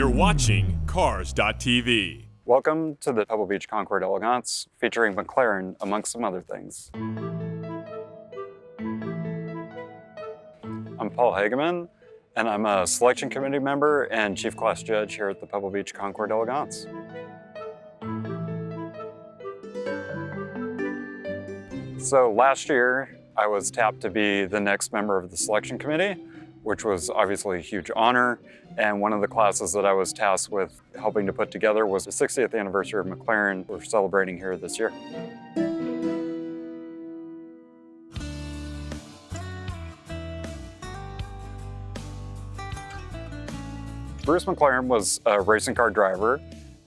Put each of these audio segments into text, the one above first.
You're watching Cars.tv. Welcome to the Pebble Beach Concours d'Elegance, featuring McLaren amongst some other things. I'm Paul Hageman, and I'm a selection committee member and chief class judge here at the Pebble Beach Concours d'Elegance. So last year, I was tapped to be the next member of the selection committee, which was obviously a huge honor. And one of the classes that I was tasked with helping to put together was the 60th anniversary of McLaren we're celebrating here this year. Bruce McLaren was a racing car driver,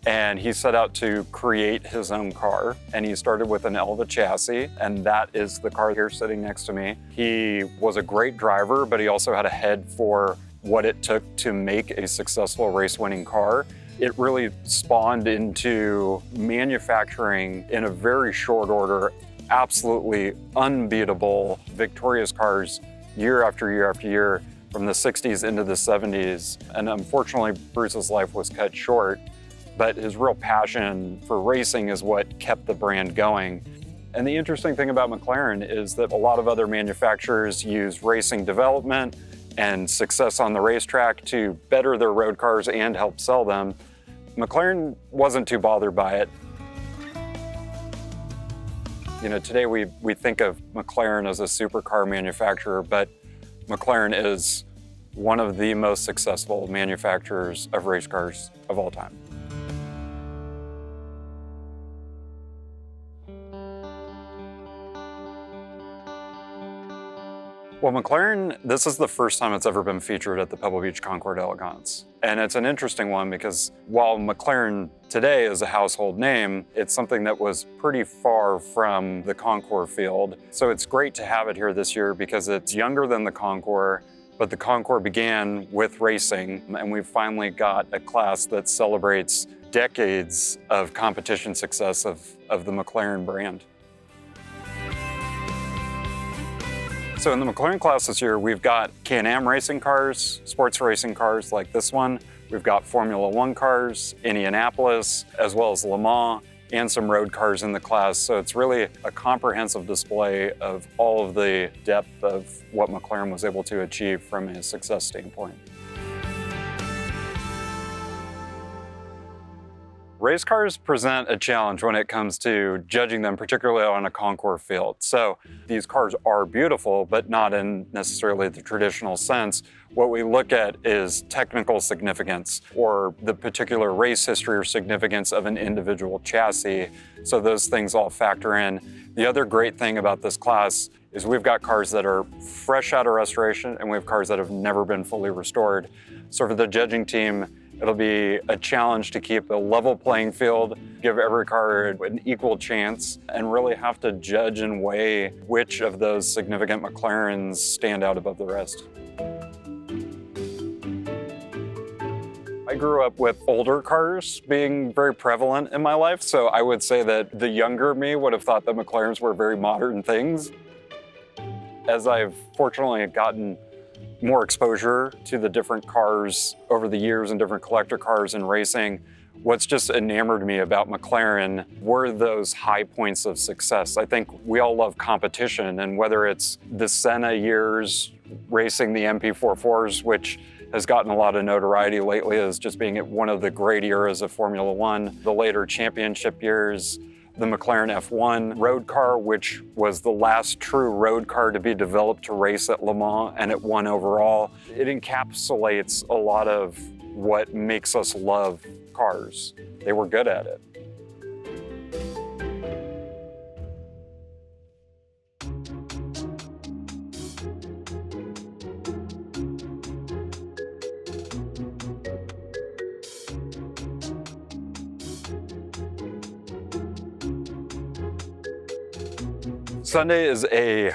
and he set out to create his own car. And he started with an Elva chassis, and that is the car here sitting next to me. He was a great driver, but he also had a head for what it took to make a successful race-winning car. It really spawned into manufacturing in a very short order, absolutely unbeatable, victorious cars year after year after year, from the 60s into the 70s. And unfortunately, Bruce's life was cut short, but his real passion for racing is what kept the brand going. And the interesting thing about McLaren is that a lot of other manufacturers use racing development and success on the racetrack to better their road cars and help sell them. McLaren wasn't too bothered by it. You know, today we think of McLaren as a supercar manufacturer, but McLaren is one of the most successful manufacturers of race cars of all time. Well, McLaren, this is the first time it's ever been featured at the Pebble Beach Concours d'Elegance. And it's an interesting one because while McLaren today is a household name, it's something that was pretty far from the Concours field. So it's great to have it here this year because it's younger than the Concours, but the Concours began with racing, and we've finally got a class that celebrates decades of competition success of the McLaren brand. So in the McLaren class this year, we've got Can-Am racing cars, sports racing cars like this one. We've got Formula One cars, Indianapolis, as well as Le Mans, and some road cars in the class. So it's really a comprehensive display of all of the depth of what McLaren was able to achieve from a success standpoint. Race cars present a challenge when it comes to judging them, particularly on a Concours field. So these cars are beautiful, but not in necessarily the traditional sense. What we look at is technical significance or the particular race history or significance of an individual chassis. So those things all factor in. The other great thing about this class is we've got cars that are fresh out of restoration, and we have cars that have never been fully restored. So for the judging team, it'll be a challenge to keep a level playing field, give every car an equal chance, and really have to judge and weigh which of those significant McLarens stand out above the rest. I grew up with older cars being very prevalent in my life, so I would say that the younger me would have thought that McLarens were very modern things. As I've fortunately gotten more exposure to the different cars over the years and different collector cars and racing, what's just enamored me about McLaren were those high points of success. I think we all love competition, and whether it's the Senna years racing the MP44s, which has gotten a lot of notoriety lately as just being one of the great eras of Formula One, the later championship years, the McLaren F1 road car, which was the last true road car to be developed to race at Le Mans, and it won overall. It encapsulates a lot of what makes us love cars. They were good at it. Sunday is an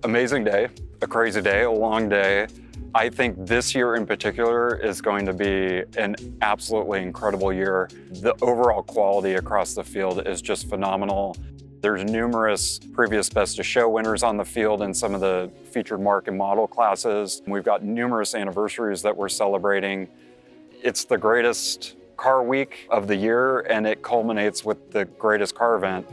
amazing day, a crazy day, a long day. I think this year in particular is going to be an absolutely incredible year. The overall quality across the field is just phenomenal. There's numerous previous Best of Show winners on the field in some of the featured mark and model classes. We've got numerous anniversaries that we're celebrating. It's the greatest car week of the year, and it culminates with the greatest car event.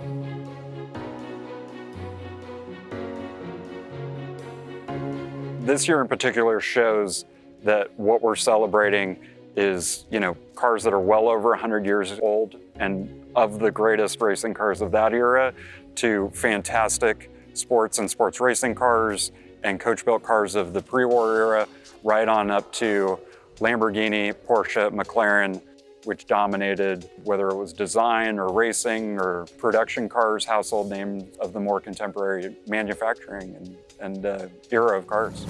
This year in particular shows that what we're celebrating is, cars that are well over 100 years old, and of the greatest racing cars of that era to fantastic sports and sports racing cars and coach-built cars of the pre-war era, right on up to Lamborghini, Porsche, McLaren, which dominated whether it was design or racing or production cars, household names of the more contemporary manufacturing and era of cars.